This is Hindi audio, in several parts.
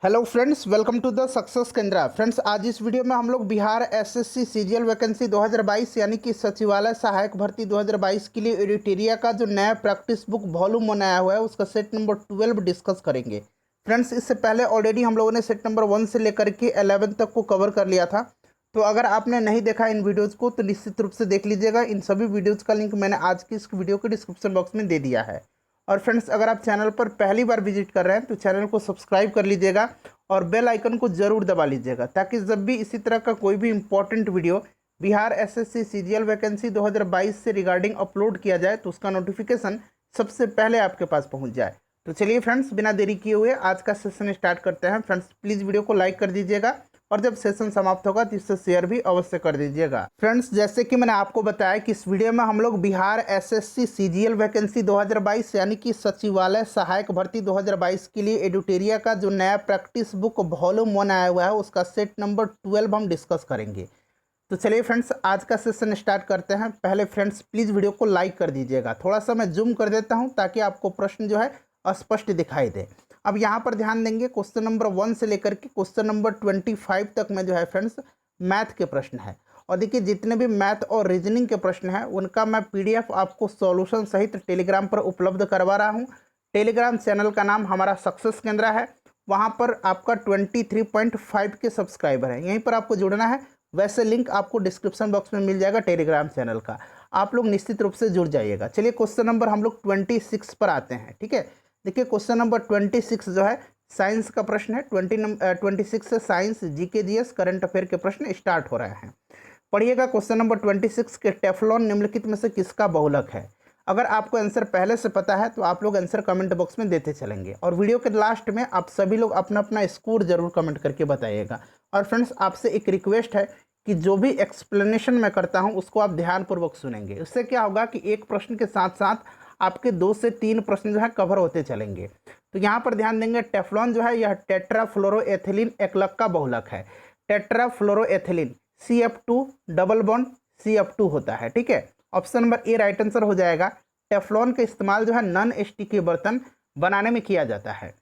Hello friends, welcome to the success Kendra. Friends, आज इस वीडियो में हम लोग बिहार एसएससी सीजीएल वैकेंसी 2022 यानी कि सचिवालय सहायक भर्ती 2022 के लिए एडिटोरिया का जो नया प्रैक्टिस बुक वॉल्यूम बनाया हुआ है उसका सेट नंबर 12 डिस्कस करेंगे। फ्रेंड्स, इससे पहले ऑलरेडी हम लोगों ने सेट नंबर 1 से लेकर के 11 तक को कवर कर लिया था। तो अगर आपने नहीं देखा इन वीडियोज़ को तो निश्चित रूप से देख लीजिएगा। इन सभी वीडियोज़ का लिंक मैंने आज की इस वीडियो के डिस्क्रिप्शन बॉक्स में दे दिया है। और फ्रेंड्स, अगर आप चैनल पर पहली बार विजिट कर रहे हैं तो चैनल को सब्सक्राइब कर लीजिएगा और बेल आइकन को जरूर दबा लीजिएगा, ताकि जब भी इसी तरह का कोई भी important video Bihar SSC CGL vacancy 2022 से रिगार्डिंग अपलोड किया जाए तो उसका नोटिफिकेशन सबसे पहले आपके पास पहुंच जाए। तो चलिए फ्रेंड्स, बिना देरी किए हुए आज का सेशन स्टार्ट करते हैं। फ्रेंड्स, प्लीज़ वीडियो को लाइक कर दीजिएगा और जब सेशन समाप्त होगा तो इसे शेयर भी अवश्य कर दीजिएगा। फ्रेंड्स, जैसे कि मैंने आपको बताया कि इस वीडियो में हम लोग बिहार एसएससी सीजीएल वैकेंसी 2022 यानी कि सचिवालय सहायक भर्ती 2022 के लिए एडिटोरिया का जो नया प्रैक्टिस बुक वॉल्यूम 1 आया हुआ है उसका सेट नंबर 12 हम डिस्कस करेंगे। तो चलिए फ्रेंड्स, आज का सेशन स्टार्ट करते हैं। पहले फ्रेंड्स, प्लीज़ वीडियो को लाइक कर दीजिएगा। थोड़ा सा मैं जूम कर देता हूँ ताकि आपको प्रश्न जो है स्पष्ट दिखाई दे। अब यहाँ पर ध्यान देंगे, क्वेश्चन नंबर 1 से लेकर के क्वेश्चन नंबर 25 तक में जो है फ्रेंड्स मैथ के प्रश्न है। और देखिए, जितने भी मैथ और रीजनिंग के प्रश्न हैं उनका मैं पीडीएफ आपको सॉल्यूशन सहित टेलीग्राम पर उपलब्ध करवा रहा हूँ। टेलीग्राम चैनल का नाम हमारा सक्सेस केंद्रा है। वहाँ पर आपका 23.5 के सब्सक्राइबर हैं, यहीं पर आपको जुड़ना है। वैसे लिंक आपको डिस्क्रिप्शन बॉक्स में मिल जाएगा टेलीग्राम चैनल का, आप लोग निश्चित रूप से जुड़ जाइएगा। चलिए क्वेश्चन नंबर हम लोग 26 पर आते हैं। ठीक है, देखिए क्वेश्चन नंबर 26 जो है साइंस का प्रश्न है। 26 से science, GK, GS, current affair के प्रश्न स्टार्ट हो रहे हैं। पढ़िएगा क्वेश्चन नंबर 26 के टेफ्लॉन निम्नलिखित में से किसका बहुलक है। अगर आपको आंसर पहले से पता है तो आप लोग आंसर कमेंट बॉक्स में देते चलेंगे और वीडियो के लास्ट में आप सभी लोग अपना अपना स्कोर जरूर कमेंट करके बताइएगा। और फ्रेंड्स, आपसे एक रिक्वेस्ट है कि जो भी एक्सप्लेनेशन मैं करता हूं उसको आप ध्यानपूर्वक सुनेंगे। इससे क्या होगा कि एक प्रश्न के साथ साथ आपके 2 से 3 प्रश्न जो है कवर होते चलेंगे। तो यहाँ पर ध्यान देंगे, टेफ्लॉन जो है यह टेट्राफ्लोरोएथिलीन एकलक का बहुलक है। टेट्राफ्लोरोएथिलीन CF2 डबल बॉन्ड CF2 होता है। ठीक है, option number A right answer हो जाएगा। टेफ्लॉन का इस्तेमाल जो है नॉन स्टिकी बर्तन बनाने में किया जाता है।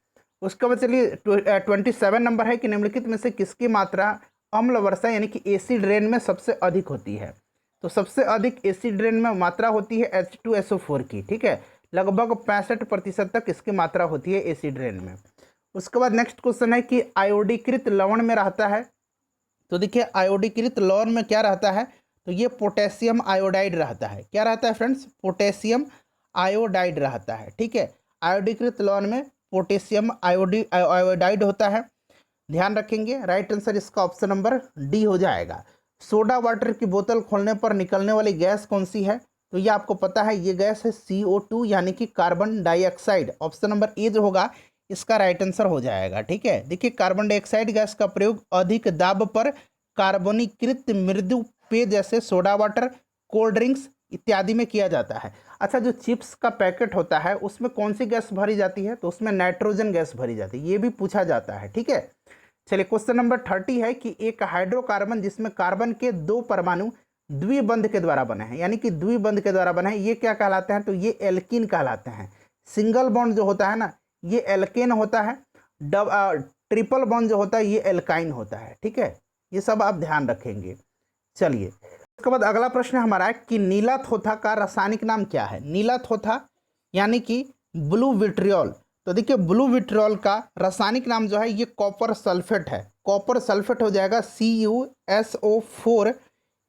उसके बाद चलिए 27 नंबर है कि निम्नलिखित में से किसकी मात्रा अम्ल वर्षा यानी कि एसिड रेन में सबसे अधिक होती है। तो सबसे अधिक एसिड रेन में मात्रा होती है H2SO4 की। ठीक है, लगभग 65% तक इसकी मात्रा होती है एसिड रेन में। उसके बाद नेक्स्ट क्वेश्चन है कि आयोडीकृत लवण में रहता है। तो देखिए, आयोडीकृत लवण में क्या रहता है, तो ये पोटेशियम आयोडाइड रहता है। क्या रहता है फ्रेंड्स? पोटेशियम आयोडाइड रहता है। ठीक है, आयोडीकृत लवण में पोटेशियम आयोडाइड होता है, ध्यान रखेंगे। राइट आंसर इसका ऑप्शन नंबर डी हो जाएगा। सोडा वाटर की बोतल खोलने पर निकलने वाली गैस कौन सी है? तो ये आपको पता है, ये गैस है CO2 यानी कि carbon dioxide. Option number A जो होगा इसका राइट आंसर हो जाएगा। ठीक है, देखिए कार्बन डाइऑक्साइड गैस का प्रयोग अधिक दाब पर कार्बनीकृत मृदु पेय जैसे सोडा वाटर, कोल्ड ड्रिंक्स इत्यादि में किया जाता है। अच्छा, जो चिप्स का पैकेट होता है उसमें कौन सी गैस भरी जाती है? तो उसमें नाइट्रोजन गैस भरी जाती है, ये भी पूछा जाता है। ठीक है, चलिए क्वेश्चन नंबर 30 है कि एक हाइड्रोकार्बन जिसमें कार्बन के 2 परमाणु द्विबंध के द्वारा बने हैं, यानी कि द्विबंध के द्वारा बने हैं, ये क्या कहलाते हैं? तो ये एल्कीन कहलाते हैं। सिंगल बॉन्ड जो होता है ना, ये एल्केन होता है। ट्रिपल बॉन्ड जो होता है ये एल्काइन होता है। ठीक है, ये सब आप ध्यान रखेंगे। चलिए उसके बाद अगला प्रश्न हमारा है कि नीला थोथा का रासायनिक नाम क्या है? नीला थोथा यानी कि ब्लू विट्रियोल। तो देखिए, ब्लू विट्रियोल का रासायनिक नाम जो है ये कॉपर सल्फेट है। कॉपर सल्फेट हो जाएगा CuSO4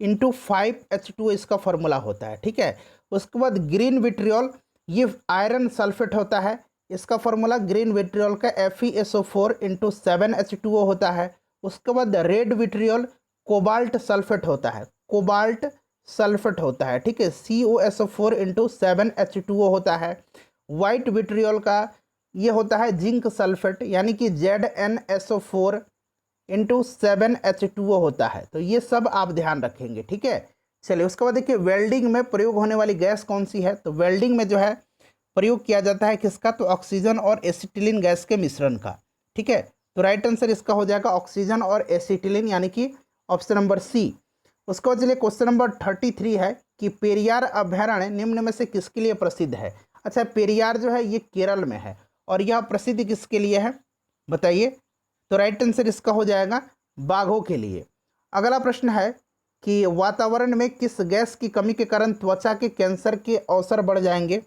इंटू 5H2 इसका फॉर्मूला होता है। ठीक है, उसके बाद ग्रीन विट्रियोल, ये आयरन सल्फेट होता है। इसका फॉर्मूला ग्रीन विट्रियोल का FeSO4 इंटू 7H2O होता है। उसके बाद रेड विट्रियोल कोबाल्ट सल्फेट होता है। कोबाल्ट सल्फेट होता है। ठीक है, CuSO4 इंटू 7H2O होता है। वाइट विट्रियोल का ये होता है जिंक सल्फेट यानी कि ZnSO4 इंटू 7H2O होता है। तो ये सब आप ध्यान रखेंगे। ठीक है, चलिए उसके बाद देखिए, वेल्डिंग में प्रयोग होने वाली गैस कौन सी है? तो वेल्डिंग में जो है प्रयोग किया जाता है किसका? तो ऑक्सीजन और एसिटिलीन गैस के मिश्रण का। ठीक है, तो राइट आंसर इसका हो जाएगा ऑक्सीजन और एसिटिलीन यानी कि ऑप्शन नंबर सी। उसके बाद चलिए क्वेश्चन नंबर 33 है कि पेरियार अभयारण्य निम्न में से किसके लिए प्रसिद्ध है? अच्छा, पेरियार जो है ये केरल में है और यह प्रसिद्ध किसके लिए है बताइए? तो राइट आंसर इसका हो जाएगा बाघों के लिए। अगला प्रश्न है कि वातावरण में किस गैस की कमी के कारण त्वचा के कैंसर के अवसर बढ़ जाएंगे।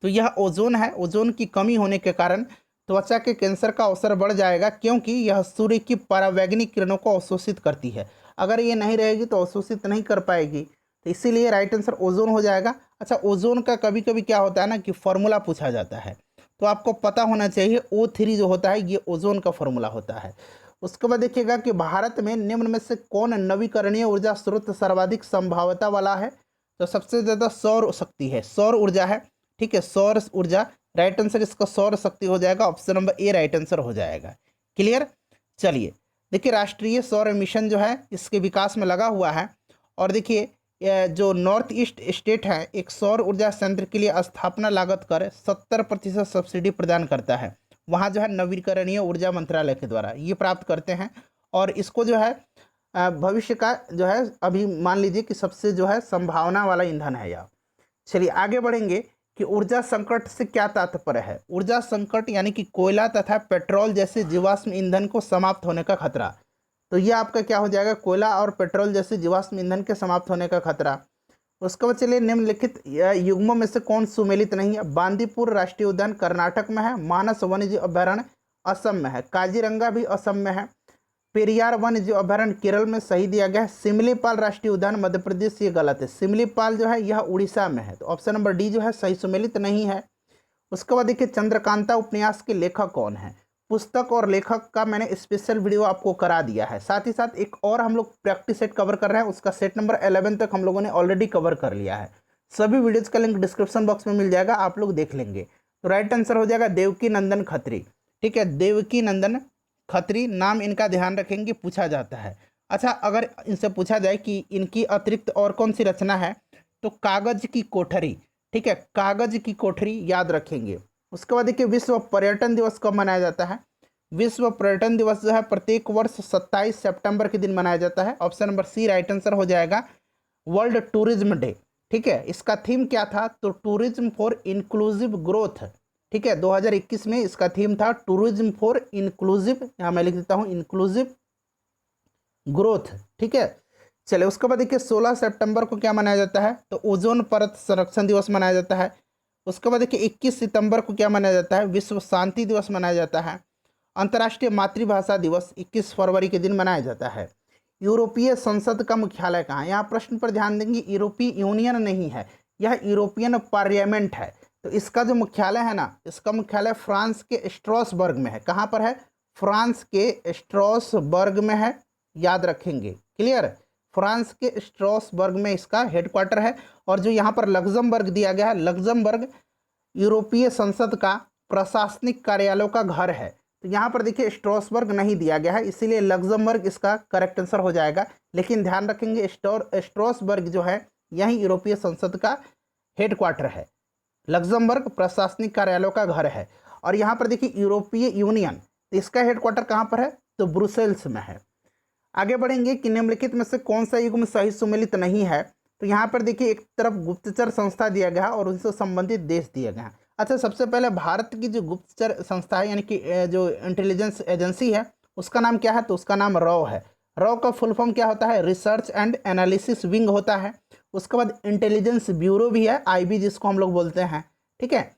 तो यह ओजोन है। ओजोन की कमी होने के कारण त्वचा के कैंसर का अवसर बढ़ जाएगा, क्योंकि यह सूर्य की परावैंगनिक किरणों को अवशोषित करती है। अगर ये नहीं रहेगी तो अवशोषित नहीं कर पाएगी, तो इसीलिए राइट आंसर ओजोन हो जाएगा। अच्छा, ओजोन का कभी कभी क्या होता है ना कि फॉर्मूला पूछा जाता है, तो आपको पता होना चाहिए O3 जो होता है ये ओजोन का फॉर्मूला होता है। उसके बाद देखिएगा कि भारत में निम्न में से कौन नवीकरणीय ऊर्जा स्रोत सर्वाधिक संभाव्यता वाला है। तो सबसे ज़्यादा सौर शक्ति है, सौर ऊर्जा है। ठीक है, सौर ऊर्जा। राइट आंसर इसका सौर शक्ति हो जाएगा, option number A right answer हो जाएगा। क्लियर। चलिए देखिए, राष्ट्रीय सौर मिशन जो है इसके विकास में लगा हुआ है। और देखिए जो नॉर्थ ईस्ट स्टेट है एक सौर ऊर्जा संयंत्र के लिए स्थापना लागत कर 70% सब्सिडी प्रदान करता है। वहाँ जो है नवीकरणीय ऊर्जा मंत्रालय के द्वारा ये प्राप्त करते हैं। और इसको जो है भविष्य का जो है अभी मान लीजिए कि सबसे जो है संभावना वाला ईंधन है यह। चलिए आगे बढ़ेंगे कि ऊर्जा संकट से क्या तात्पर्य है। ऊर्जा संकट यानी कि कोयला तथा पेट्रोल जैसे जीवाश्म ईंधन को समाप्त होने का खतरा। तो ये आपका क्या हो जाएगा, कोयला और पेट्रोल जैसे जीवाश्म ईंधन के समाप्त होने का खतरा। उसके बाद चलिए निम्नलिखित युग्मों में से कौन सुमेलित नहीं है। बांदीपुर राष्ट्रीय उद्यान कर्नाटक में है, मानस वन्यजीव अभयारण्य असम में है, काजीरंगा भी असम में है, पेरियार वन्यजीव अभयारण्य केरल में सही दिया गया है, सिमलीपाल राष्ट्रीय उद्यान मध्य प्रदेश ये गलत है, सिमलीपाल जो है यह उड़ीसा में है। तो ऑप्शन नंबर डी जो है सही सुमेलित नहीं है। उसके बाद देखिए चंद्रकांता उपन्यास के लेखक कौन है। पुस्तक और लेखक का मैंने स्पेशल वीडियो आपको करा दिया है। साथ ही साथ एक और हम लोग प्रैक्टिस सेट कवर कर रहे हैं, उसका सेट नंबर 11 तक हम लोगों ने ऑलरेडी कवर कर लिया है। सभी वीडियोज़ का लिंक डिस्क्रिप्शन बॉक्स में मिल जाएगा, आप लोग देख लेंगे। तो राइट आंसर हो जाएगा देवकी नंदन खत्री। ठीक है, देवकी नंदन खत्री नाम इनका ध्यान रखेंगे, पूछा जाता है। अच्छा, अगर इनसे पूछा जाए कि इनकी अतिरिक्त और कौन सी रचना है, तो कागज की कोठरी। ठीक है, कागज की कोठरी याद रखेंगे। उसके बाद देखिए विश्व पर्यटन दिवस कब मनाया जाता है। विश्व पर्यटन दिवस जो है प्रत्येक वर्ष 27 सितंबर के दिन मनाया जाता है। Option number C right answer हो जाएगा वर्ल्ड टूरिज्म डे। ठीक है, इसका थीम क्या था, तो टूरिज्म फॉर इंक्लूसिव ग्रोथ। ठीक है, 2021 में इसका थीम था टूरिज्म फॉर इंक्लूसिव, यहाँ मैं लिख देता हूँ इंक्लूसिव ग्रोथ। ठीक है, चलिए उसके बाद देखिए 16 सितंबर को क्या मनाया जाता है, तो ओजोन परत संरक्षण दिवस मनाया जाता है। उसके बाद देखिए 21 सितंबर को क्या मनाया जाता है, विश्व शांति दिवस मनाया जाता है। अंतर्राष्ट्रीय मातृभाषा दिवस 21 फरवरी के दिन मनाया जाता है। यूरोपीय संसद का मुख्यालय कहाँ है। यहाँ प्रश्न पर ध्यान देंगे, यूरोपीय यूनियन नहीं है, यह यूरोपियन पार्लियामेंट है। तो इसका जो मुख्यालय है ना, इसका मुख्यालय फ्रांस के स्ट्रासबर्ग में है। कहाँ पर है, फ्रांस के स्ट्रासबर्ग में है, याद रखेंगे। क्लियर, फ्रांस के स्ट्रासबर्ग में इसका हेडक्वार्टर है। और जो यहाँ पर लग्जमबर्ग दिया गया है, लग्जमबर्ग यूरोपीय संसद का प्रशासनिक कार्यालयों का घर है। तो यहाँ पर देखिए स्ट्रासबर्ग नहीं दिया गया है, इसीलिए लग्जमबर्ग इसका करेक्ट आंसर हो जाएगा। लेकिन ध्यान रखेंगे स्ट्रासबर्ग जो है यही यूरोपीय संसद का हेडक्वार्टर है। लग्जमबर्ग प्रशासनिक कार्यालयों का घर है। और यहाँ पर देखिए यूरोपीय यूनियन, तो इसका हेडक्वार्टर कहाँ पर है, तो ब्रुसेल्स में है। आगे बढ़ेंगे कि निम्नलिखित में से कौन सा युग्म सही सुमेलित नहीं है। तो यहाँ पर देखिए एक तरफ गुप्तचर संस्था दिया गया और उनसे संबंधित देश दिया गया। अच्छा, सबसे पहले भारत की जो गुप्तचर संस्था है यानी कि जो इंटेलिजेंस एजेंसी है उसका नाम क्या है, तो उसका नाम रॉ है। रॉ का फुल फॉर्म क्या होता है, रिसर्च एंड एनालिसिस विंग होता है। उसके बाद इंटेलिजेंस ब्यूरो भी है, IB जिसको हम लोग बोलते हैं। ठीक है,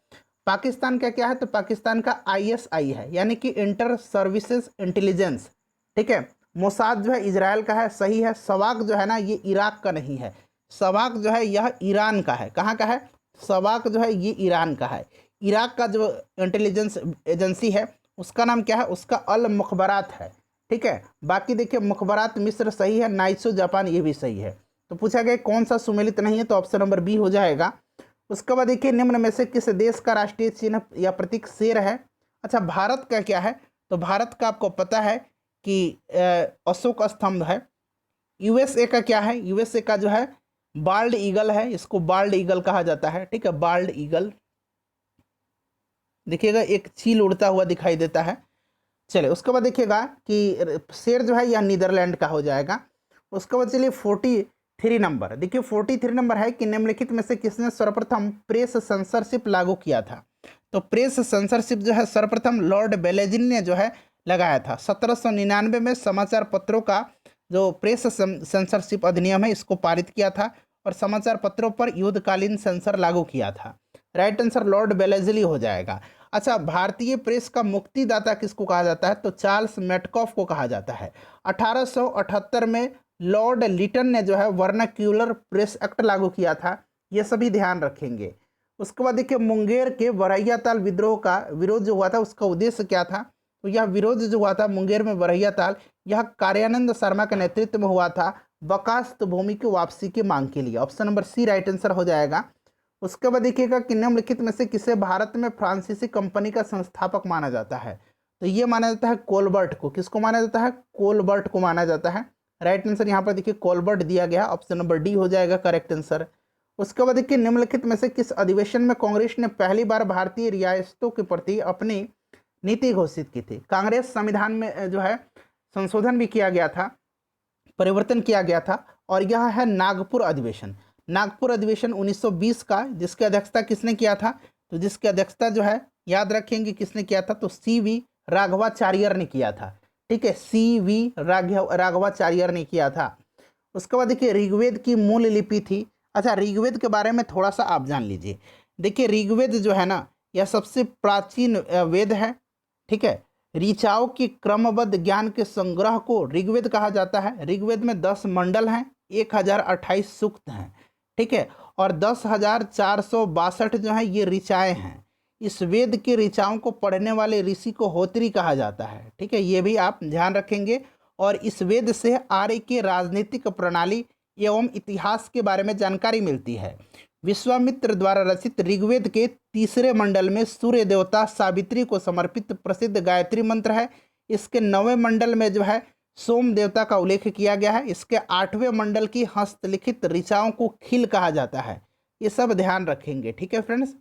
पाकिस्तान का क्या है, तो पाकिस्तान का ISI है, यानी कि इंटर सर्विसेज इंटेलिजेंस। ठीक है, मोसाद जो है इजराइल का है, सही है। सवाक जो है ना ये इराक का नहीं है, सवाक जो है यह ईरान का है। कहाँ का है, सवाक जो है ये ईरान का है। इराक का जो इंटेलिजेंस एजेंसी है उसका नाम क्या है, उसका अल मुखबरात है। ठीक है, बाकी देखिए मुखबरात मिस्र सही है, नाइसो जापान ये भी सही है। तो पूछा गया कौन सा सुमेलित नहीं है, तो ऑप्शन नंबर बी हो जाएगा। उसके बाद देखिए निम्न में से किस देश का राष्ट्रीय चिन्ह या प्रतीक शेर है। अच्छा, भारत का क्या है, तो भारत का आपको पता है कि अशोक स्तंभ है। USA का क्या है, USA का जो है बाल्ड ईगल है, इसको बाल्ड ईगल कहा जाता है। ठीक है, बाल्ड ईगल देखिएगा एक चील उड़ता हुआ दिखाई देता है। चलिए उसके बाद देखिएगा कि शेर जो है यह नीदरलैंड का हो जाएगा। उसके बाद चलिए 43 नंबर देखिए, 43 नंबर है कि निम्नलिखित में से किसने सर्वप्रथम प्रेस सेंसरशिप लागू किया था। तो प्रेस सेंसरशिप जो है सर्वप्रथम लॉर्ड बेलेजिन ने जो है लगाया था। 1799 में समाचार पत्रों का जो प्रेस सेंसरशिप अधिनियम है इसको पारित किया था और समाचार पत्रों पर युद्धकालीन सेंसर लागू किया था। राइट आंसर लॉर्ड वेलेस्ली हो जाएगा। अच्छा, भारतीय प्रेस का मुक्तिदाता किसको कहा जाता है? तो चार्ल्स मेटकॉफ को कहा जाता है। 1878 में लॉर्ड लिटन ने जो है वर्नाक्यूलर प्रेस एक्ट लागू किया था, ये सभी ध्यान रखेंगे। उसके बाद देखिए मुंगेर के बरहिया ताल विद्रोह का विरोध जो हुआ था उसका उद्देश्य क्या था? तो यह विरोध जो हुआ था मुंगेर में बरहिया ताल, यह कार्यानंद शर्मा के नेतृत्व में हुआ था बकास्त भूमि की वापसी की मांग के लिए। Option number C right answer हो जाएगा। उसके बाद देखिएगा कि निम्नलिखित में से किसे भारत में फ्रांसीसी कंपनी का संस्थापक माना जाता है? तो ये माना जाता है कोलबर्ट को। किसको माना जाता है? कोलबर्ट को माना जाता है। राइट आंसर यहाँ पर देखिए कोलबर्ट दिया गया, ऑप्शन नंबर डी हो जाएगा करेक्ट आंसर। उसके बाद देखिए निम्नलिखित में से किस अधिवेशन में कांग्रेस ने पहली बार भारतीय रियासतों के प्रति अपनी नीति घोषित की थी? कांग्रेस संविधान में जो है संशोधन भी किया गया था, परिवर्तन किया गया था, और यह है नागपुर अधिवेशन। नागपुर अधिवेशन 1920 का, जिसकी अध्यक्षता किसने किया था? तो जिसकी अध्यक्षता जो है याद रखेंगे किसने किया था? तो CV राघवाचार्यर ने किया था। ठीक है, CV राघवाचार्यर ने किया था। उसके बाद देखिए ऋग्वेद की मूल लिपि थी। अच्छा, ऋग्वेद के बारे में थोड़ा सा आप जान लीजिए। देखिए ऋग्वेद जो है ना, यह सबसे प्राचीन वेद है। ठीक है, ऋचाओं की क्रमबद्ध ज्ञान के संग्रह को ऋग्वेद कहा जाता है। ऋग्वेद में 10 मंडल हैं, 1028 सूक्त हैं। ठीक है, और 10,462 जो है ये ऋचाएँ हैं। इस वेद के ऋचाओं को पढ़ने वाले ऋषि को होत्री कहा जाता है। ठीक है, ये भी आप ध्यान रखेंगे। और इस वेद से आर्य के राजनीतिक प्रणाली एवं इतिहास के बारे में जानकारी मिलती है। विश्वामित्र द्वारा रचित ऋग्वेद के तीसरे मंडल में सूर्य देवता सावित्री को समर्पित प्रसिद्ध गायत्री मंत्र है। इसके 9वें मंडल में जो है सोम देवता का उल्लेख किया गया है। इसके 8वें मंडल की हस्तलिखित ऋचाओं को खिल कहा जाता है। ये सब ध्यान रखेंगे। ठीक है फ्रेंड्स,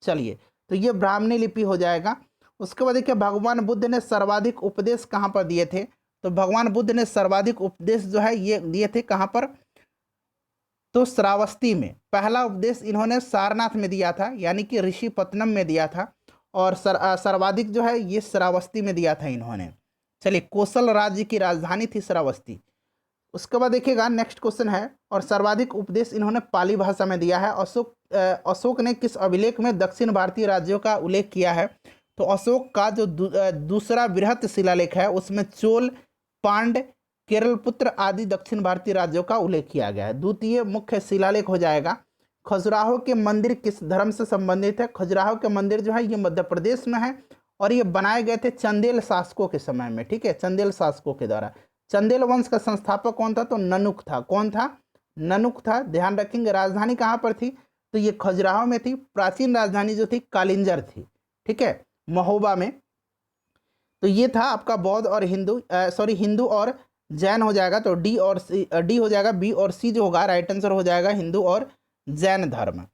चलिए, तो ये ब्राह्मणी लिपि हो जाएगा। उसके बाद देखिए भगवान बुद्ध ने सर्वाधिक उपदेश कहाँ पर दिए थे? तो भगवान बुद्ध ने सर्वाधिक उपदेश जो है ये दिए थे कहाँ पर? तो श्रावस्ती में। पहला उपदेश इन्होंने सारनाथ में दिया था, यानी कि ऋषिपत्नम में दिया था, और सर्वाधिक जो है ये श्रावस्ती में दिया था इन्होंने। चलिए, कोसल राज्य की राजधानी थी श्रावस्ती। उसके बाद देखिएगा नेक्स्ट क्वेश्चन है, और सर्वाधिक उपदेश इन्होंने पाली भाषा में दिया है। अशोक ने किस अभिलेख में दक्षिण भारतीय राज्यों का उल्लेख किया है? तो अशोक का जो दूसरा बृहत शिलालेख है उसमें चोल, पांड, केरल पुत्र आदि दक्षिण भारतीय राज्यों का उल्लेख किया गया है। द्वितीय मुख्य शिलालेख हो जाएगा। खजुराहो के मंदिर किस धर्म से संबंधित है? खजुराहो के मंदिर जो है ये मध्य प्रदेश में है, और ये बनाए गए थे चंदेल शासकों के समय में। ठीक है, चंदेल शासकों के द्वारा। चंदेल वंश का संस्थापक कौन था? तो ननुक था। कौन था? ननुक था। ध्यान रखेंगे। राजधानी कहाँ पर थी? तो ये खजुराहो में थी। प्राचीन राजधानी जो थी कालिंजर थी। ठीक है, महोबा में। तो ये था आपका बौद्ध और हिंदू और जैन हो जाएगा। तो डी हो जाएगा। बी और सी जो होगा राइट आंसर हो जाएगा हिंदू और जैन धर्म।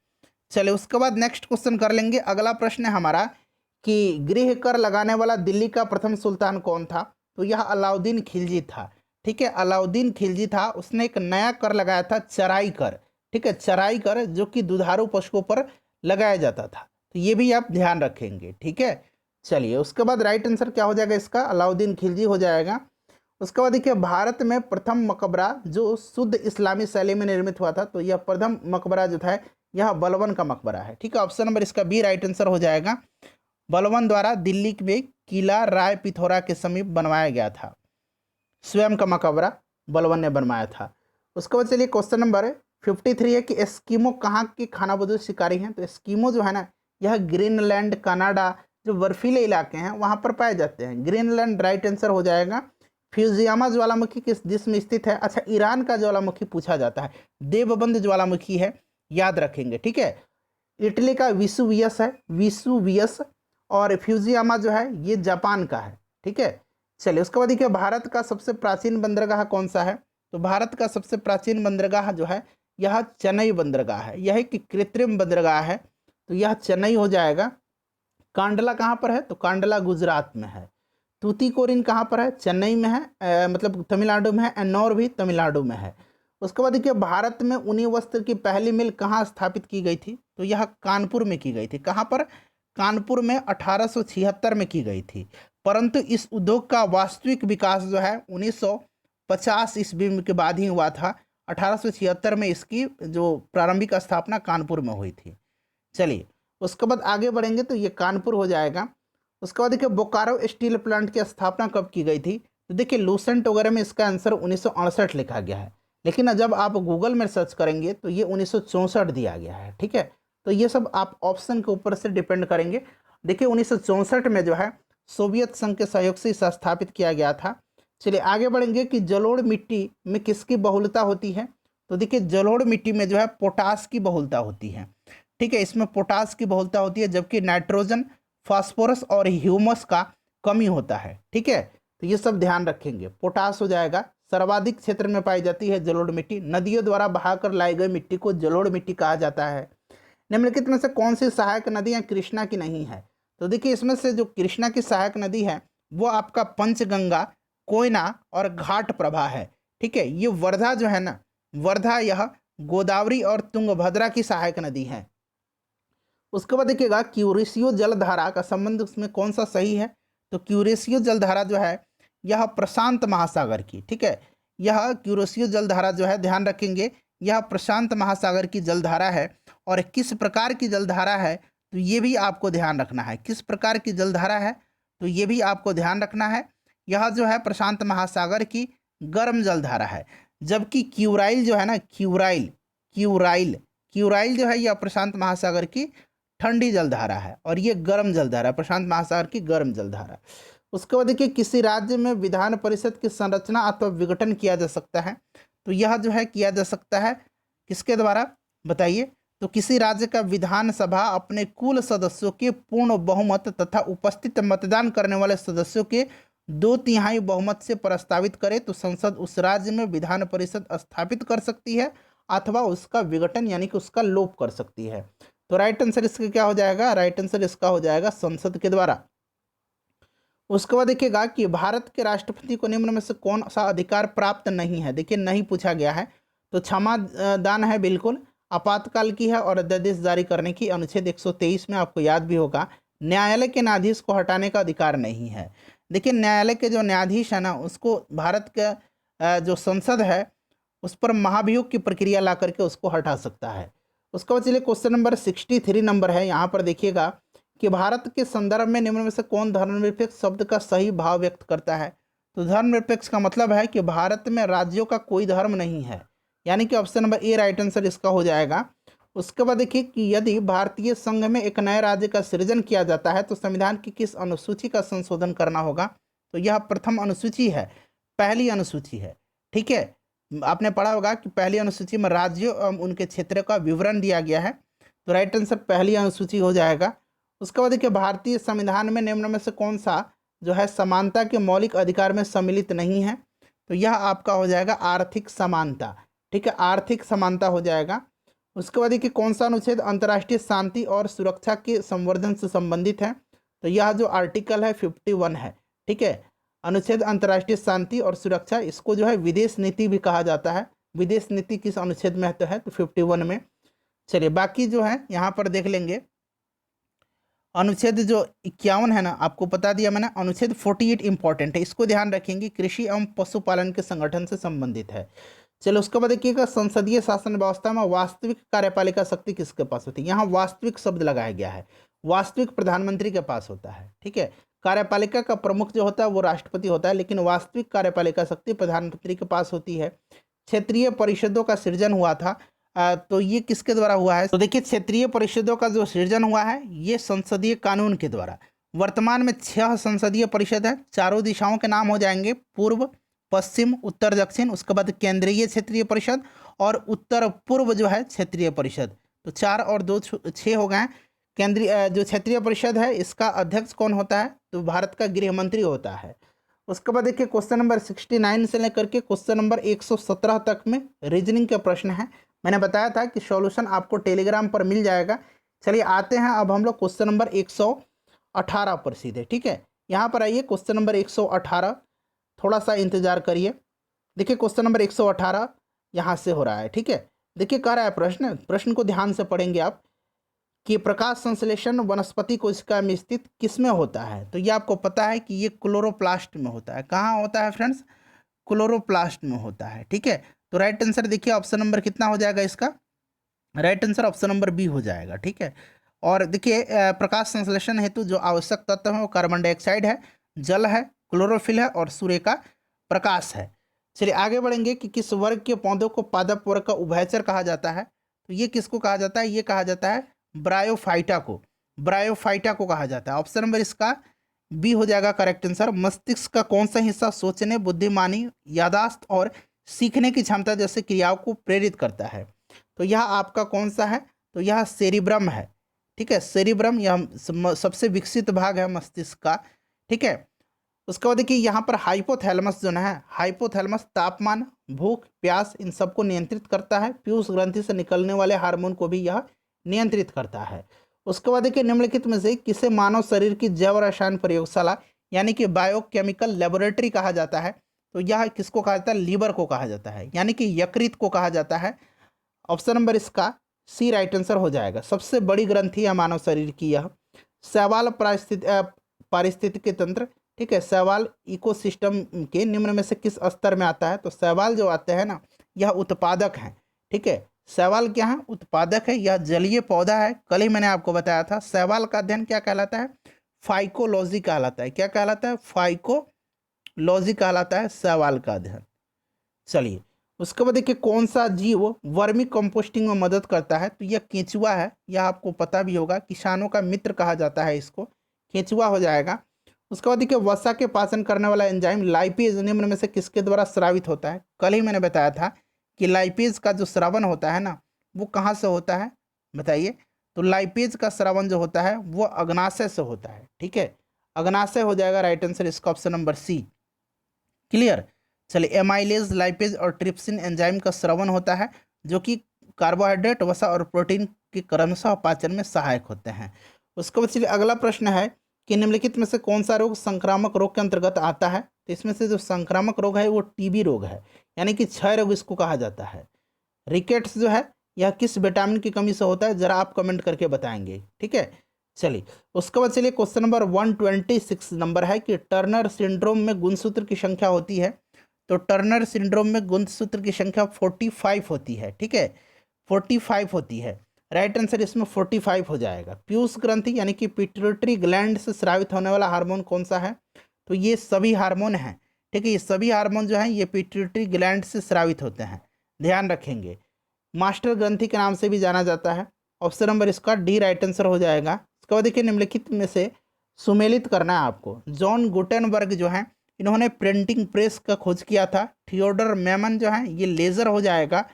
चलिए, उसके बाद नेक्स्ट क्वेश्चन कर लेंगे। अगला प्रश्न है हमारा कि गृह कर लगाने वाला दिल्ली का प्रथम सुल्तान कौन था? तो यह अलाउद्दीन खिलजी था। ठीक है, अलाउद्दीन खिलजी था। उसने एक नया कर लगाया था, चराई कर। ठीक है, चराई कर, जो कि दुधारू पशुओं पर लगाया जाता था। तो ये भी आप ध्यान रखेंगे। ठीक है, चलिए, उसके बाद राइट आंसर क्या हो जाएगा इसका? अलाउद्दीन खिलजी हो जाएगा। उसके बाद देखिए भारत में प्रथम मकबरा जो शुद्ध इस्लामी शैली में निर्मित हुआ था, तो यह प्रथम मकबरा जो था यह बलवन का मकबरा है। ठीक है, ऑप्शन नंबर इसका बी राइट आंसर हो जाएगा। बलवन द्वारा दिल्ली में किला राय पिथौरा के समीप बनवाया गया था। स्वयं का मकबरा बलवन ने बनवाया था। उसके बाद चलिए क्वेश्चन नंबर 53 है कि एस्किमो कहाँ के खानाबदोश शिकारी हैं? तो एस्किमो जो है ना, यह ग्रीनलैंड, कनाडा, जो बर्फीले इलाके हैं वहाँ पर पाए जाते हैं। ग्रीनलैंड राइट आंसर हो जाएगा। फ्यूजियामा ज्वालामुखी किस देश में स्थित है? अच्छा, ईरान का ज्वालामुखी पूछा जाता है। देवबंद ज्वालामुखी है, याद रखेंगे। ठीक है, इटली का विसुवियस है, विसुवियस, और फ्यूजियामा जो है ये जापान का है। ठीक है, चलिए, उसके बाद देखिए भारत का सबसे प्राचीन बंदरगाह कौन सा है? तो भारत का सबसे प्राचीन बंदरगाह जो है यह चेन्नई बंदरगाह है। यह एक कृत्रिम बंदरगाह है, तो यह चेन्नई हो जाएगा। कांडला कहाँ पर है? तो कांडला गुजरात में है। तूतीकोरिन कहाँ पर है? चेन्नई में है, मतलब तमिलनाडु में है। एन्नौर भी तमिलनाडु में है। उसके बाद देखिए भारत में ऊनी वस्त्र की पहली मिल कहाँ स्थापित की गई थी? तो यह कानपुर में की गई थी। कहाँ पर? कानपुर में 1876 में की गई थी। परंतु इस उद्योग का वास्तविक विकास जो है 1950 ईस्वी के बाद ही हुआ था। 1876 में इसकी जो प्रारंभिक स्थापना कानपुर में हुई थी। चलिए उसके बाद आगे बढ़ेंगे तो ये कानपुर हो जाएगा। उसके बाद देखिए बोकारो स्टील प्लांट की स्थापना कब की गई थी, तो देखिए लूसेंट वगैरह में इसका आंसर 1968 लिखा गया है, लेकिन जब आप गूगल में सर्च करेंगे तो ये 1964 दिया गया है। ठीक है, तो ये सब आप ऑप्शन के ऊपर से डिपेंड करेंगे। देखिए 1964 में जो है सोवियत संघ के सहयोग से इसे स्थापित किया गया था। चलिए आगे बढ़ेंगे कि जलोढ़ मिट्टी में किसकी बहुलता होती है, तो देखिए जलोढ़ मिट्टी में जो है पोटास की बहुलता होती है। ठीक है, इसमें पोटास की बहुलता होती है, जबकि नाइट्रोजन, फास्फोरस और ह्यूमस का कमी होता है। ठीक है, तो ये सब ध्यान रखेंगे। पोटास हो जाएगा। सर्वाधिक क्षेत्र में पाई जाती है जलोढ़ मिट्टी। नदियों द्वारा बहाकर लाई गई मिट्टी को जलोढ़ मिट्टी कहा जाता है। निम्नलिखित में से कौन सी सहायक नदियाँ कृष्णा की नहीं है, तो देखिए इसमें से जो कृष्णा की सहायक नदी है वो आपका पंचगंगा, कोयना और घाट प्रभा है। ठीक है, ये वर्धा जो है ना, वर्धा यह गोदावरी और तुंगभद्रा की सहायक नदी है। उसके बाद देखिएगा क्यूरेशियो जलधारा का संबंध उसमें कौन सा सही है, तो क्यूरेशियो जलधारा जो है यह प्रशांत महासागर की, ठीक है, यह क्यूरेशियो जलधारा जो है ध्यान रखेंगे यह प्रशांत महासागर की जलधारा है। और किस प्रकार की जलधारा है तो ये भी आपको ध्यान रखना है। किस प्रकार की जलधारा है तो ये भी आपको ध्यान रखना है। यह जो है प्रशांत महासागर की गर्म जलधारा है, जबकि क्यूराइल जो है ना, क्यूराइल क्यूराइल क्यूराइल जो है यह प्रशांत महासागर की ठंडी जलधारा है और ये गर्म जलधारा, प्रशांत महासागर की गर्म जलधारा। उसके बाद देखिए किसी राज्य में विधान परिषद की संरचना अथवा विघटन किया जा सकता है, तो यह जो है किया जा सकता है किसके द्वारा बताइए, तो किसी राज्य का विधानसभा अपने कुल सदस्यों के पूर्ण बहुमत तथा उपस्थित मतदान करने वाले सदस्यों के 2/3 बहुमत से प्रस्तावित करे तो संसद उस राज्य में विधान परिषद स्थापित कर सकती है अथवा उसका विघटन यानी कि उसका लोप कर सकती है। तो राइट आंसर इसका क्या हो जाएगा, राइट आंसर इसका हो जाएगा संसद के द्वारा। उसके बाद देखिएगा कि भारत के राष्ट्रपति को निम्न में से कौन सा अधिकार प्राप्त नहीं है, देखिए नहीं पूछा गया है, तो क्षमा दान है बिल्कुल, आपातकाल की है और अध्यादेश जारी करने की अनुच्छेद 123 में आपको याद भी होगा। न्यायालय के न्यायाधीश को हटाने का अधिकार नहीं है। देखिए न्यायालय के जो न्यायाधीश है ना उसको भारत का जो संसद है उस पर महाभियोग की प्रक्रिया ला करके उसको हटा सकता है। उसके बाद चलिए क्वेश्चन नंबर 63 नंबर है, यहाँ पर देखिएगा कि भारत के संदर्भ में निम्न में से कौन धर्मनिरपेक्ष शब्द का सही भाव व्यक्त करता है, तो धर्मनिरपेक्ष का मतलब है कि भारत में राज्यों का कोई धर्म नहीं है, यानी कि option number A right answer इसका हो जाएगा। उसके बाद देखिए कि यदि भारतीय संघ में एक नए राज्य का सृजन किया जाता है तो संविधान की किस अनुसूची का संशोधन करना होगा, तो यह प्रथम अनुसूची है, पहली अनुसूची है। ठीक है, आपने पढ़ा होगा कि पहली अनुसूची में राज्यों एवं उनके क्षेत्र का विवरण दिया गया है, तो राइट आंसर पहली अनुसूची हो जाएगा। उसके बाद देखिए भारतीय संविधान में निम्न में से कौन सा जो है समानता के मौलिक अधिकार में सम्मिलित नहीं है, तो यह आपका हो जाएगा आर्थिक समानता। ठीक है, आर्थिक समानता हो जाएगा। उसके बाद देखिए कौन सा अनुच्छेद अंतर्राष्ट्रीय शांति और सुरक्षा के संवर्धन से संबंधित है, तो यह जो आर्टिकल है 51 है। ठीक है, अनुच्छेद अंतर्राष्ट्रीय शांति और सुरक्षा, इसको जो है विदेश नीति भी कहा जाता है। विदेश नीति किस अनुच्छेद में है तो 51 में। चलिए बाकी जो है यहाँ पर देख लेंगे। अनुच्छेद जो 51 है ना आपको बता दिया मैंने, अनुच्छेद 48 इंपॉर्टेंट है, इसको ध्यान रखेंगे, कृषि एवं पशुपालन के संगठन से संबंधित है। चलो उसके बाद देखिएगा संसदीय शासन व्यवस्था में वास्तविक कार्यपालिका शक्ति किसके पास होती है, यहाँ वास्तविक शब्द लगाया गया है, वास्तविक प्रधानमंत्री के पास होता है। ठीक है, कार्यपालिका का प्रमुख जो होता है वो राष्ट्रपति होता है, लेकिन वास्तविक कार्यपालिका शक्ति प्रधानमंत्री के पास होती है। क्षेत्रीय परिषदों का सृजन हुआ था, तो ये किसके द्वारा हुआ है, तो देखिए क्षेत्रीय परिषदों का जो सृजन हुआ है ये संसदीय कानून के द्वारा। वर्तमान में 6 संसदीय परिषद है, चारों दिशाओं के नाम हो जाएंगे पूर्व, पश्चिम, उत्तर, दक्षिण। उसके बाद केंद्रीय क्षेत्रीय परिषद और उत्तर पूर्व जो है क्षेत्रीय परिषद, तो 4 और 2 6 हो गए। केंद्रीय जो क्षेत्रीय परिषद है इसका अध्यक्ष कौन होता है, तो भारत का गृह मंत्री होता है। उसके बाद देखिए क्वेश्चन नंबर 69 से लेकर के क्वेश्चन नंबर 117 तक में रीजनिंग के प्रश्न हैं। मैंने बताया था कि सॉल्यूशन आपको टेलीग्राम पर मिल जाएगा। चलिए आते हैं अब हम लोग क्वेश्चन नंबर 118 पर सीधे। ठीक है, यहाँ पर आइए क्वेश्चन नंबर 118, थोड़ा सा इंतजार करिए। देखिए क्वेश्चन नंबर 118 यहाँ से हो रहा है। ठीक है, देखिए कह रहा है प्रश्न को ध्यान से पढ़ेंगे आप कि प्रकाश संश्लेषण वनस्पति कोशिका में स्थित किस में होता है? तो ये आपको पता है कि ये क्लोरोप्लास्ट में होता है। कहाँ होता है फ्रेंड्स? क्लोरोप्लास्ट में होता है। ठीक है, तो राइट आंसर देखिए ऑप्शन नंबर कितना हो जाएगा इसका? Right answer option number B हो जाएगा। ठीक है, और देखिए प्रकाश संश्लेषण हेतु जो आवश्यक तत्व है वो कार्बन डाइऑक्साइड है, जल है, क्लोरोफिल है और सूर्य का प्रकाश है। चलिए आगे बढ़ेंगे कि किस वर्ग के पौधों को पादप वर्ग का उभयचर कहा जाता है? तो ये किसको कहा जाता है? ये कहा जाता है ब्रायोफाइटा को। ब्रायोफाइटा को कहा जाता है। ऑप्शन नंबर इसका बी हो जाएगा करेक्ट आंसर। मस्तिष्क का कौन सा हिस्सा सोचने, बुद्धिमानी, यादाश्त और सीखने की क्षमता जैसे क्रियाओं को प्रेरित करता है? तो यह आपका कौन सा है? तो यह सेरिब्रम है। ठीक है, सेरिब्रम यह सबसे विकसित भाग है मस्तिष्क का। ठीक है, उसके बाद देखिए यहाँ पर हाइपोथैलेमस जो है, हाइपोथैलेमस तापमान, भूख, प्यास इन सबको नियंत्रित करता है। पीयूष ग्रंथि से निकलने वाले हार्मोन को भी यह नियंत्रित करता है। उसके बाद देखिए निम्नलिखित में से किसे मानव शरीर की जैव रसायन प्रयोगशाला यानी कि बायोकेमिकल लेबोरेटरी कहा जाता है? तो यह किसको कहा जाता है? लीवर को कहा जाता है, यानी कि यकृत को कहा जाता है। ऑप्शन नंबर इसका सी राइट आंसर हो जाएगा। सबसे बड़ी ग्रंथि है मानव शरीर की यह। शैवाल पारिस्थितिकी तंत्र, ठीक है, शैवाल इकोसिस्टम के निम्न में से किस स्तर में आता है? तो शैवाल जो आते हैं ना, यह उत्पादक हैं। ठीक है, शैवाल क्या है? उत्पादक है। यह जलीय पौधा है। कल ही मैंने आपको बताया था शैवाल का अध्ययन क्या कहलाता है? फाइकोलॉजी कहलाता है। क्या कहलाता है? फाइकोलॉजी कहलाता है शैवाल का अध्ययन। चलिए उसके बाद देखिए कौन सा जीव वर्मी कंपोस्टिंग में मदद करता है? तो यह केंचुआ है। यह आपको पता भी होगा, किसानों का मित्र कहा जाता है इसको, केंचुआ हो जाएगा। उसके बाद देखिए वसा के पाचन करने वाला एंजाइम लाइपेज निम्न में से किसके द्वारा स्रावित होता है? कल ही मैंने बताया था कि लाइपेज का जो स्रावन होता है ना, वो कहाँ से होता है बताइए? तो लाइपेज का स्रावन जो होता है वो अग्नाशय से होता है। ठीक है, अग्नाशय हो जाएगा राइट आंसर इसका ऑप्शन नंबर सी। क्लियर? चलिए एमाइलेज, लाइपेज और ट्रिप्सिन एंजाइम का स्रावन होता है जो कि कार्बोहाइड्रेट, वसा और प्रोटीन के क्रमशः पाचन में सहायक होते हैं। उसके बाद चलिए अगला प्रश्न है कि निम्नलिखित में से कौन सा रोग संक्रामक रोग के अंतर्गत आता है? तो इसमें से जो संक्रामक रोग है वो टीबी रोग है, यानी कि क्षय रोग इसको कहा जाता है। रिकेट्स जो है यह किस विटामिन की कमी से होता है? जरा आप कमेंट करके बताएंगे। ठीक है, चलिए उसके बाद चलिए क्वेश्चन नंबर 126 नंबर है कि टर्नर सिंड्रोम में गुणसूत्र की संख्या होती है? तो टर्नर सिंड्रोम में गुणसूत्र की संख्या 45 होती है। ठीक है, 45 होती है। राइट आंसर इसमें 45 हो जाएगा। पीयूष ग्रंथि यानी कि पिट्यूटरी ग्लैंड से स्रावित होने वाला हार्मोन कौन सा है? तो ये सभी हार्मोन हैं। ठीक है, ये सभी हार्मोन जो हैं ये पिट्यूटरी ग्लैंड से स्रावित होते हैं, ध्यान रखेंगे। मास्टर ग्रंथि के नाम से भी जाना जाता है। ऑप्शन नंबर इसका डी राइट आंसर हो जाएगा। उसके बाद देखिए निम्नलिखित में से सुमेलित करना है आपको। जॉन गुटेनबर्ग जो है इन्होंने प्रिंटिंग प्रेस का खोज किया था। थियोडर मैमन जो है ये लेज़र हो जाएगा।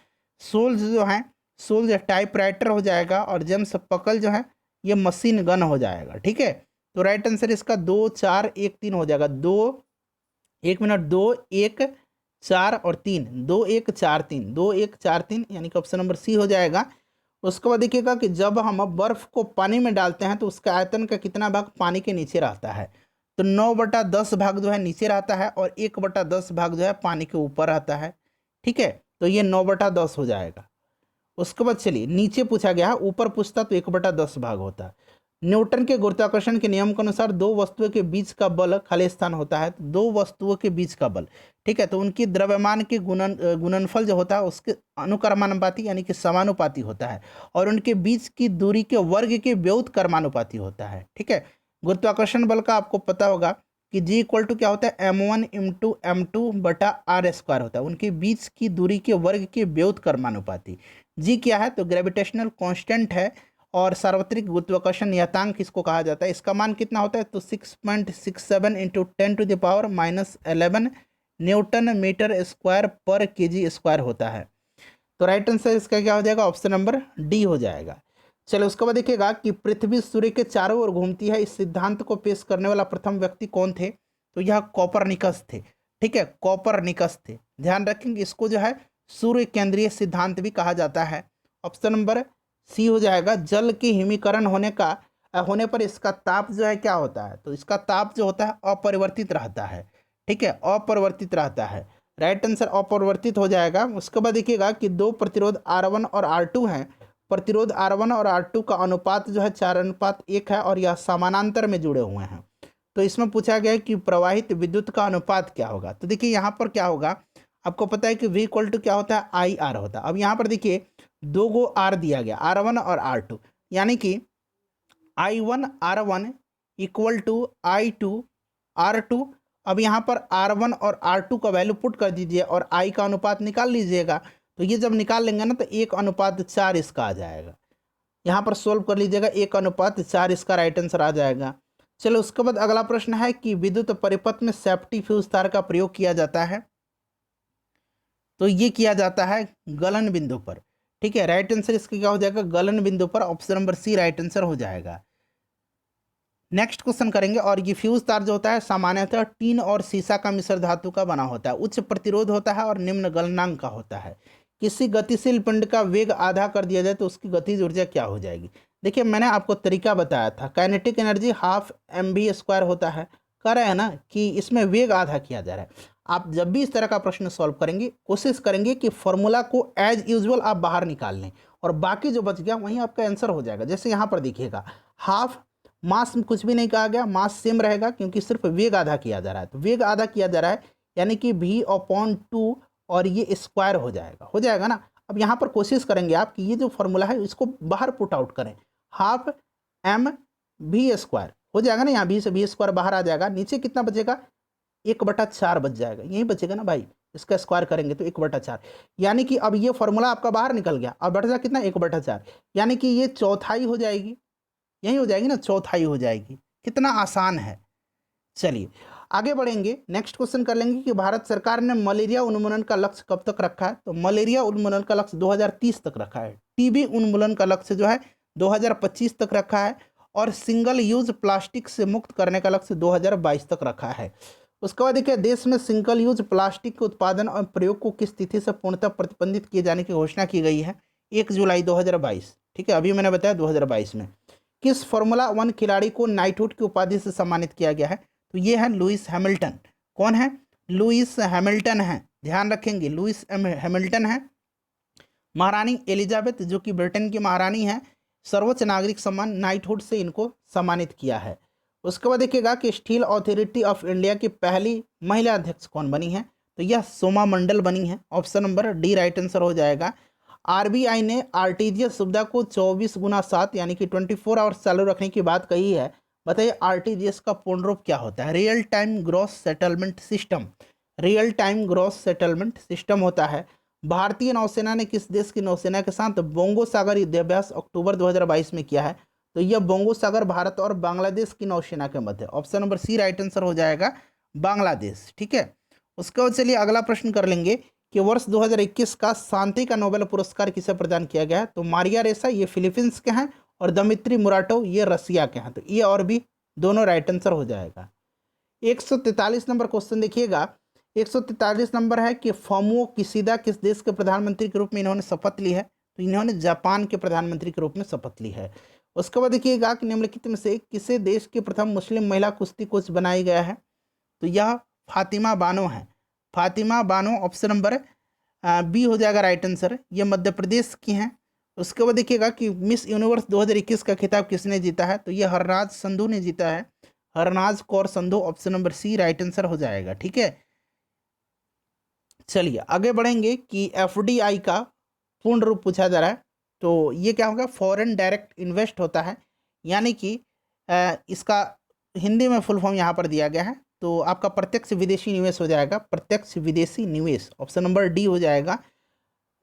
सोल्स जो है, सोल्स टाइपराइटर हो जाएगा। और जेम्स पकल जो है ये मशीन गन हो जाएगा। ठीक है, तो राइट आंसर इसका 2, 4, 1, 3 हो जाएगा। 2 1 4 और 3, 2 1 4 3, 2 1 4 3, यानी कि ऑप्शन नंबर सी हो जाएगा। उसके बाद देखिएगा कि जब हम बर्फ़ को पानी में डालते हैं तो उसका आयतन का कितना भाग पानी के नीचे रहता है? तो 9/10 भाग जो है नीचे रहता है और 1/10 भाग जो है पानी के ऊपर रहता है। ठीक है, तो ये 9/10 हो जाएगा। उसके बाद चलिए नीचे पूछा गया है, ऊपर पूछता तो 1/10 भाग होता। न्यूटन के गुरुत्वाकर्षण के नियम के अनुसार दो वस्तुओं के बीच का बल खाली स्थान होता है। तो दो वस्तुओं के बीच का बल, ठीक है, तो उनकी द्रव्यमान के गुणनफल जो होता है उसके अनुक्रमानुपाती यानी कि समानुपाती होता है, और उनके बीच की दूरी के वर्ग के व्युत कर्मानुपाती होता है। ठीक है, गुरुत्वाकर्षण बल का आपको पता होगा कि G इक्वल टू क्या होता है? m1 × m2/r² होता है। उनके बीच की दूरी के वर्ग के व्युत कर्मानुपाती। G क्या है? तो ग्रेविटेशनल कांस्टेंट है। और सार्वत्रिक गुरुत्वाकर्षण नियतांक किसको कहा जाता है? इसका मान कितना होता है? तो 6.67 × 10⁻11 न्यूटन मीटर स्क्वायर पर kg² होता है। तो राइट आंसर इसका क्या हो जाएगा? ऑप्शन नंबर डी हो जाएगा। चलो उसके बाद देखिएगा कि पृथ्वी सूर्य के चारों ओर घूमती है, इस सिद्धांत को पेश करने वाला प्रथम व्यक्ति कौन थे? तो यह कॉपरनिकस थे। ठीक है, कॉपरनिकस थे, ध्यान रखेंगे। इसको जो है सूर्य केंद्रीय सिद्धांत भी कहा जाता है। ऑप्शन नंबर सी हो जाएगा। जल के हिमीकरण होने पर इसका ताप जो है क्या होता है? तो इसका ताप जो होता है अपरिवर्तित रहता है। ठीक है, अपरिवर्तित रहता है। राइट आंसर अपरिवर्तित हो जाएगा। उसके बाद देखिएगा कि दो प्रतिरोध R1 और R2 हैं, प्रतिरोध R1 और R2 का अनुपात जो है 4:1 है और यह समानांतर में जुड़े हुए हैं। तो इसमें पूछा गया है कि प्रवाहित विद्युत का अनुपात क्या होगा। तो देखिए यहाँ पर क्या होगा, आपको पता है कि V इक्वल टू क्या होता है, IR होता है। अब यहाँ पर देखिए दो गो R दिया गया, R1 और R2, यानी कि I1 R1 equal to I2 R2। अब यहाँ पर R1 और R2 का वैल्यू पुट कर दीजिए और I का अनुपात निकाल लीजिएगा। तो ये जब निकाल लेंगे ना तो 1:4 इसका आ जाएगा। यहाँ पर सोल्व कर लीजिएगा, 1:4 इसका राइट आंसर आ जाएगा। चलो उसके बाद अगला प्रश्न है कि विद्युत परिपथ में सेफ्टी फ्यूज तार का प्रयोग किया जाता है। तो ये किया जाता है गलन बिंदु पर, ठीक है। राइट आंसर इसका क्या हो जाएगा, गलन बिंदु पर, option number C right answer हो जाएगा। नेक्स्ट क्वेश्चन करेंगे, और ये फ्यूज तार जो होता है सामान्यतः टीन और सीसा का मिश्र धातु का बना होता है, उच्च प्रतिरोध होता है और निम्न गलनांक का होता है। किसी गतिशील पिंड का वेग आधा कर दिया जाए तो उसकी गतिज ऊर्जा क्या हो जाएगी। देखिए मैंने आपको तरीका बताया था, काइनेटिक एनर्जी ½ mv² होता है। कह रहे हैं ना कि इसमें वेग आधा किया जा रहा है। आप जब भी इस तरह का प्रश्न सॉल्व करेंगे कोशिश करेंगे कि फॉर्मूला को एज यूजुअल आप बाहर निकाल लें और बाकी जो बच गया वहीं आपका आंसर हो जाएगा। जैसे यहाँ पर देखिएगा हाफ मास में कुछ भी नहीं कहा गया, मास सेम रहेगा क्योंकि सिर्फ वेग आधा किया जा रहा है। तो वेग आधा किया जा रहा है यानी कि V/2 और ये स्क्वायर हो जाएगा ना। अब यहाँ पर कोशिश करेंगे आप कि ये जो फॉर्मूला है इसको बाहर पुट आउट करें, ½ mv² हो जाएगा ना, यहाँ V से V² बाहर आ जाएगा। नीचे कितना बचेगा, 1/4 बच जाएगा, यही बचेगा ना भाई। इसका स्क्वायर करेंगे तो 1/4, यानी कि अब ये फॉर्मूला आपका बाहर निकल गया। अब बढ़ जाए कितना, 1/4, यानी कि ये चौथाई हो जाएगी, यही हो जाएगी ना, चौथाई हो जाएगी। कितना आसान है। चलिए आगे बढ़ेंगे, नेक्स्ट क्वेश्चन कर लेंगे कि भारत सरकार ने मलेरिया उन्मूलन का लक्ष्य कब तक रखा है। तो मलेरिया उन्मूलन का लक्ष्य 2030 तक रखा है। टीबी उन्मूलन का लक्ष्य जो है 2025 तक रखा है और सिंगल यूज प्लास्टिक से मुक्त करने का लक्ष्य 2022 तक रखा है। उसके बाद देखिए देश में सिंगल यूज प्लास्टिक के उत्पादन और प्रयोग को किस तिथि से पूर्णतः प्रतिबंधित किए जाने की घोषणा की गई है, 1 जुलाई 2022, ठीक है। अभी मैंने बताया 2022 में। किस फॉर्मूला 1 खिलाड़ी को नाइटहुड की उपाधि से सम्मानित किया गया है। तो ये है लुइस हैमिल्टन। कौन है, लुइस हैमिल्टन है, ध्यान रखेंगे लुइस हैमिल्टन है। महारानी एलिजाबेथ जो कि ब्रिटेन की महारानी है, सर्वोच्च नागरिक सम्मान नाइटहुड से इनको सम्मानित किया है। उसके बाद देखिएगा कि स्टील अथॉरिटी ऑफ इंडिया की पहली महिला अध्यक्ष कौन बनी है। तो यह सोमा मंडल बनी है, option number D right answer हो जाएगा। आरबीआई ने आरटीजीएस सुविधा को 24x7 यानी कि 24 आवर्स चालू रखने की बात कही है। बताइए आरटीजीएस का पूर्ण रूप क्या होता है। Real time gross settlement system, real time gross settlement system होता है। भारतीय नौसेना ने किस देश की नौसेना के साथ बोंगो सागर युद्धाभ्यास अक्टूबर 2022 में किया है। तो यह बोंगो सागर भारत और बांग्लादेश की नौसेना के मध्य, option number C right answer हो जाएगा, बांग्लादेश, ठीक है। उसके बाद चलिए अगला प्रश्न कर लेंगे कि वर्ष 2021 का शांति का नोबेल पुरस्कार किसे प्रदान किया गया है। तो मारिया रेसा ये फिलीपींस के हैं और दमित्री मुराटोव ये रसिया के हैं। तो ये और भी दोनों राइट आंसर हो जाएगा। 143 नंबर क्वेश्चन देखिएगा, 143 नंबर है कि फुमियो किशिदा किस देश के प्रधानमंत्री के रूप में इन्होंने शपथ ली है। तो इन्होंने जापान के प्रधानमंत्री के रूप में शपथ ली है। उसके बाद देखिएगा कि निम्नलिखित में से किसे देश की प्रथम मुस्लिम महिला कुश्ती कोच बनाई गया है। तो यह फातिमा बानो है, Fatima Bano, option number B हो जाएगा राइट आंसर। ये मध्य प्रदेश की हैं। उसके बाद देखिएगा कि मिस यूनिवर्स 2021 का खिताब किसने जीता है। तो ये हरनाज संधू ने जीता है, Harnaaz Kaur Sandhu, option number C right answer हो जाएगा, ठीक है। चलिए आगे बढ़ेंगे कि एफडीआई का पूर्ण रूप पूछा जा रहा है। तो ये क्या होगा, फॉरेन डायरेक्ट इन्वेस्ट होता है, यानी कि इसका हिंदी में फुल फॉर्म यहाँ पर दिया गया है। तो आपका प्रत्यक्ष विदेशी निवेश हो जाएगा, प्रत्यक्ष विदेशी निवेश, ऑप्शन नंबर डी हो जाएगा।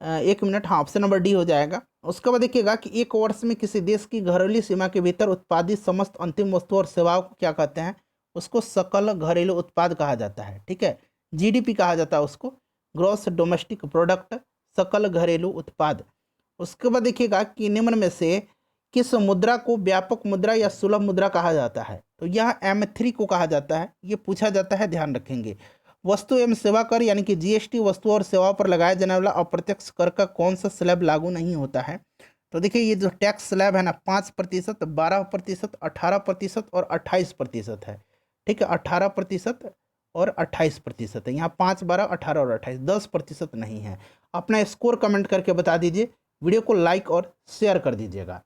एक मिनट, हाँ ऑप्शन नंबर डी हो जाएगा। उसके बाद देखिएगा कि एक वर्ष में किसी देश की घरेलू सीमा के भीतर उत्पादित समस्त अंतिम वस्तु और सेवाओं को क्या कहते हैं। उसको सकल घरेलू उत्पाद कहा जाता है, ठीक है। जीडीपी कहा जाता है उसको, ग्रॉस डोमेस्टिक प्रोडक्ट, सकल घरेलू उत्पाद। उसके बाद देखिएगा कि निम्न में से किस मुद्रा को व्यापक मुद्रा या सुलभ मुद्रा कहा जाता है। तो यह M3 को कहा जाता है, ये पूछा जाता है, ध्यान रखेंगे। वस्तु एवं सेवा कर यानी कि जीएसटी वस्तु और सेवाओं पर लगाया जाने वाला अप्रत्यक्ष कर का कौन सा स्लैब लागू नहीं होता है। तो देखिए ये जो टैक्स स्लैब है ना 5%, 12%, 18% और 28% है, ठीक है। 18% और 28% है, यहाँ 5, 12, 18 और 28, 10% नहीं है। अपना स्कोर कमेंट करके बता दीजिए वीडियो को लाइक और शेयर कर दीजिएगा।